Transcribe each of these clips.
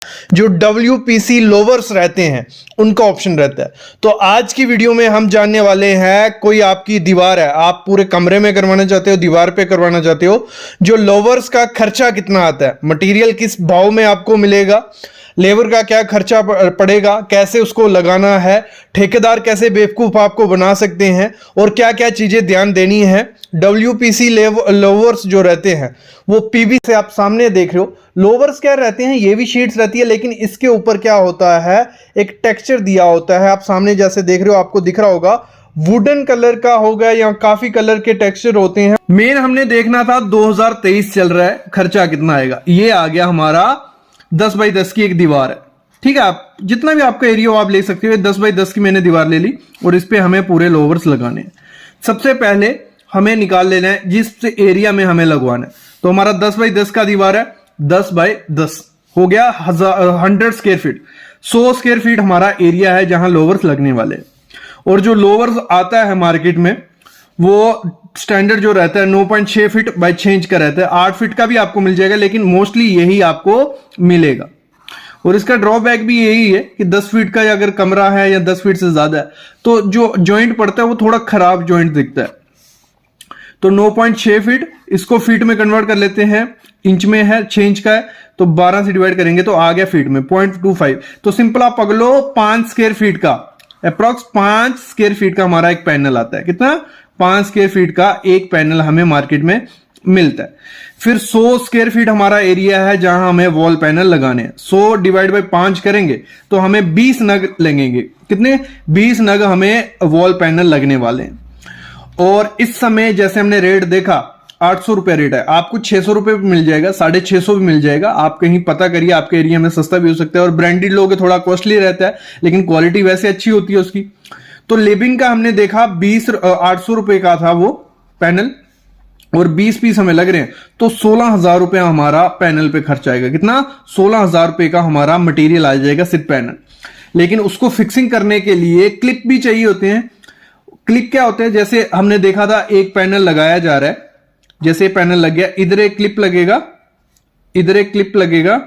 जो WPC louvers रहते हैं उनका ऑप्शन रहता है। तो आज की वीडियो में हम जानने वाले हैं, कोई आपकी दीवार है, आप पूरे कमरे में करवाना चाहते हो, दीवार पे करवाना चाहते हो, जो लोवर्स का खर्चा कितना आता है, मटेरियल किस भाव में आपको मिलेगा, लेबर का क्या खर्चा पड़ेगा, कैसे उसको लगाना है, ठेकेदार कैसे बेवकूफ़ आपको बना सकते हैं और क्या क्या चीज़ें ध्यान देनी है। WPC लोवर्स जो रहते हैं वो PVC से आप सामने देख रहे हो, लोवर्स क्या रहते हैं, ये भी शीट्स रहती है, लेकिन इसके ऊपर क्या होता है, एक टेक्सचर दिया होता है। आप सामने जैसे देख रहे हो, आपको दिख रहा होगा वुडन कलर का होगा या काफी कलर के टेक्सचर होते हैं। मेन हमने देखना था 2023 चल रहा है, खर्चा कितना आएगा। ये आ गया हमारा 10 बाई 10 की एक दीवार है, ठीक है। आप जितना भी आपका एरिया हो आप ले सकते हो। 10 बाई 10 की मैंने दीवार ले ली और इस पे हमें पूरे लोवर्स लगाने हैं। सबसे पहले हमें निकाल लेना है जिस एरिया में हमें लगवाना है। तो हमारा 10 बाई 10 का दीवार है, 10 बाई 10 हो गया 100 स्क्वायर फीट। 100 स्क्वायर फीट हमारा एरिया है जहां लोवर्स लगने वाले हैं। और जो लोवर्स आता है मार्केट में वो स्टैंडर्ड जो रहता है 9.6 फीट बाई 6 इंच का रहता है। 8 फीट का भी आपको मिल जाएगा, लेकिन मोस्टली यही आपको मिलेगा। और इसका ड्रॉबैक भी यही है कि 10 फीट का अगर कमरा है या 10 फीट से ज्यादा है तो जो जॉइंट पड़ता है वो थोड़ा खराब जॉइंट दिखता है। तो 9.6 फीट, इसको फीट में कन्वर्ट कर लेते हैं, इंच में है, 6 इंच का है, तो 12 से डिवाइड करेंगे तो आ गया फीट में 0.25। तो सिंपल आप पकड़ लो 5 स्क्वायर फीट का, अप्रॉक्स 5 स्क्वायर फीट का हमारा एक पैनल आता है। कितना? 5 स्क्वायर फीट का एक पैनल हमें मार्केट में मिलता है। फिर 100 स्क्वायर फीट हमारा एरिया है जहां हमें वॉल पैनल लगाने हैं। 100 डिवाइड बाई 5 करेंगे तो हमें 20 नग लगेंगे। कितने? 20 नग हमें वॉल पैनल लगने वाले हैं। और इस समय जैसे हमने रेट देखा 800 रुपए रेट है, आपको 600 रुपए भी मिल जाएगा, 650 भी मिल जाएगा। आप कहीं पता करिए, आपके एरिया में सस्ता भी हो सकता है। और ब्रांडेड लोगे थोड़ा कॉस्टली रहता है, लेकिन क्वालिटी वैसे अच्छी होती है उसकी। तो लेबिंग का हमने देखा 800 रुपए का था वो पैनल, और 20 पीस हमें लग रहे हैं, तो 16,000 रुपए हमारा पैनल पे खर्च आएगा। कितना? 16,000 रुपए का हमारा मटेरियल आ जाएगा सिर्फ पैनल। लेकिन उसको फिक्सिंग करने के लिए क्लिप भी चाहिए होते हैं। क्लिप क्या होते हैं, जैसे हमने देखा था एक पैनल लगाया जा रहा है, जैसे पैनल लग गया, इधर एक क्लिप लगेगा, इधर एक क्लिप लगेगा,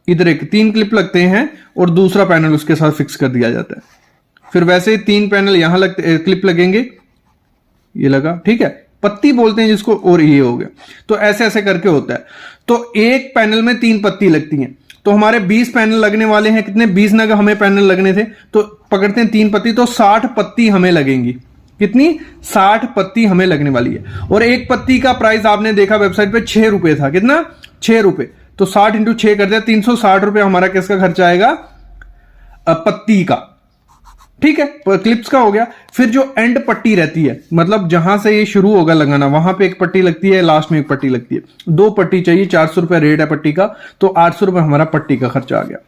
इधर एक, 3 क्लिप लगते हैं और दूसरा पैनल उसके साथ फिक्स कर दिया जाता है। फिर वैसे ही 3 पैनल यहां लगते, क्लिप लगेंगे, ये लगा, ठीक है, पत्ती बोलते हैं जिसको, और ये हो गया। तो ऐसे ऐसे करके होता है। तो एक पैनल में 3 पत्ती लगती हैं। तो हमारे 20 पैनल लगने वाले हैं। कितने? 20 नग हमें पैनल लगने थे, तो पकड़ते हैं 3 पत्ती, तो 60 पत्ती हमें लगेंगी। कितनी? 60 पत्ती हमें लगने वाली है। और एक पत्ती का प्राइस आपने देखा वेबसाइट पे 6 रुपए था। कितना? 6 रुपए। तो 60 इंटू 6 कर दिया, 360 रुपए हमारा किसका खर्चा आएगा? पत्ती का, ठीक है, क्लिप्स का हो गया। फिर जो एंड पट्टी रहती है, मतलब जहां से ये शुरू होगा लगाना, वहां पे एक पट्टी लगती है, लास्ट में एक पट्टी लगती है। 2 पट्टी चाहिए, 400 रुपए रेट है पट्टी का, तो 800 रुपए हमारा पट्टी का खर्चा आ गया।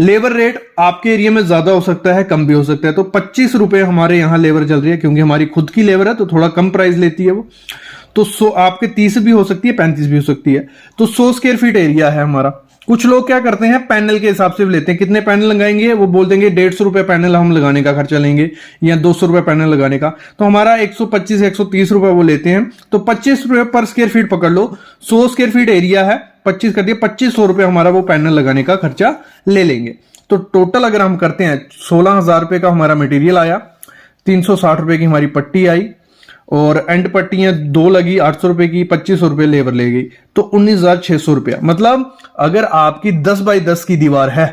लेबर रेट आपके एरिया में ज्यादा हो सकता है, कम भी हो सकता है। तो 25 रुपए हमारे यहां लेबर चल रही है, क्योंकि हमारी खुद की लेबर है तो थोड़ा कम प्राइस लेती है वो। तो 100 आपके 30 भी हो सकती है, 35 भी हो सकती है। तो 100 स्क्वायर फीट एरिया है हमारा। कुछ लोग क्या करते हैं, पैनल के हिसाब से भी लेते हैं। कितने पैनल लगाएंगे, वो बोल देंगे 150 रुपए पैनल हम लगाने का खर्चा लेंगे, या 200 रुपए पैनल लगाने का। तो हमारा 125 130 रुपए वो लेते हैं। तो 25 रुपए पर स्क्वायर फीट पकड़ लो। 100 स्क्वायर फीट एरिया है, 25 कर दिया, 2500 रुपए हमारा वो पैनल लगाने का खर्चा ले लेंगे। तो टोटल अगर हम करते हैं 16,000 रुपए का हमारा मटेरियल आया, 360 रुपए की हमारी पट्टी आई, और एंड पट्टियां 2 लगी 800 रुपए की, 2500 रुपए लेबर ले गई, तो 19,600 रुपया। मतलब अगर आपकी 10 बाई 10 की दीवार है,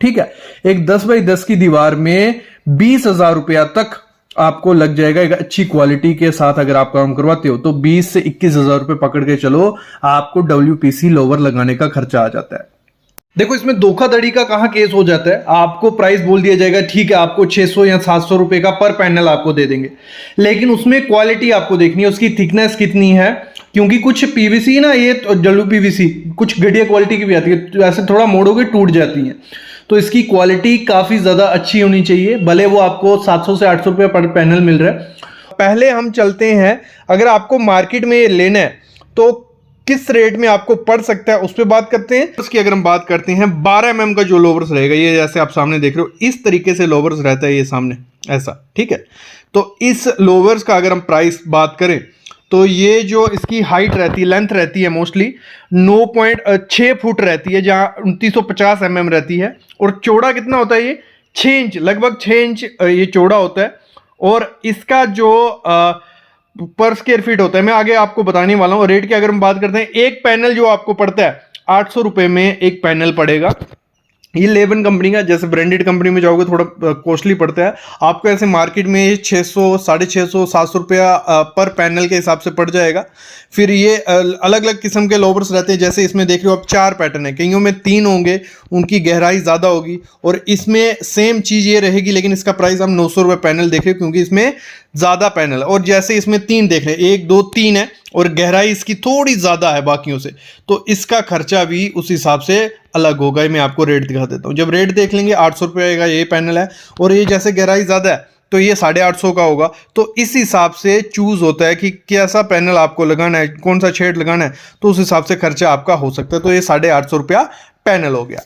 ठीक है, एक 10 बाई 10 की दीवार में 20,000 रुपया तक आपको लग जाएगा। एक अच्छी क्वालिटी के साथ अगर आप काम करवाते हो तो 20 से 21,000 रुपए पकड़ के चलो, आपको WPC लोवर लगाने का खर्चा आ जाता है। देखो, इसमें धोखाधड़ी का कहां केस हो जाता है। आपको प्राइस बोल दिया जाएगा, ठीक है, आपको 600 या 700 रुपए का पर पैनल आपको दे देंगे, लेकिन उसमें क्वालिटी आपको देखनी है, उसकी थिकनेस कितनी है। क्योंकि कुछ PVC ना, ये WPVC कुछ घटिया क्वालिटी की भी आती है, तो ऐसे थोड़ा मोड़ोगे टूट जाती है। तो इसकी क्वालिटी काफी ज्यादा अच्छी होनी चाहिए, भले वो आपको 700 से 800 रुपये पर पैनल मिल रहा है। पहले हम चलते हैं, अगर आपको मार्केट में लेना है तो किस रेट में आपको पड़ सकता है उस पर बात करते हैं। उसकी अगर हम बात करते हैं 12 mm का जो लोवर्स रहेगा, ये जैसे आप सामने देख रहे हो इस तरीके से लोवर्स रहता है, ये सामने ऐसा, ठीक है। तो इस लोवर्स का अगर हम प्राइस बात करें तो ये जो इसकी हाइट रहती है, लेंथ रहती है मोस्टली 9.6 फुट रहती है, जहाँ 2950 mm रहती है। और चौड़ा कितना होता है ये 6 इंच, लगभग 6 इंच ये चौड़ा होता है। और इसका जो पर स्क्वायर फीट होता है, मैं आगे आपको बताने वाला हूँ। रेट की अगर हम बात करते हैं, एक पैनल जो आपको पड़ता है 800 रुपये में एक पैनल पड़ेगा। ये लेबन कंपनी का, जैसे ब्रांडेड कंपनी में जाओगे थोड़ा कॉस्टली पड़ता है आपको, ऐसे मार्केट में 600, 650, 700 रुपया पर पैनल के हिसाब से पड़ जाएगा। फिर ये अलग अलग किस्म के लोवर्स रहते हैं, जैसे इसमें देख रहे हो आप 4 पैटर्न है, कईयों में 3 होंगे, उनकी गहराई ज़्यादा होगी। और इसमें सेम चीज़ ये रहेगी, लेकिन इसका प्राइस हम 900 रुपये पैनल देख रहे हो, क्योंकि इसमें ज़्यादा पैनल। और जैसे इसमें 3 देख रहे हैं, 1 2 3 है, और गहराई इसकी थोड़ी ज़्यादा है बाकियों से, तो इसका खर्चा भी उस हिसाब से अलग होगा। मैं आपको रेट दिखा देता हूँ। जब रेट देख लेंगे, 800 रुपये का ये पैनल है, और ये जैसे गहराई ज़्यादा है तो ये 850 का होगा। तो इस हिसाब से चूज़ होता है कि कैसा पैनल आपको लगाना है, कौन सा शेड लगाना है, तो उस हिसाब से खर्चा आपका हो सकता है। तो ये 850 रुपया पैनल हो गया।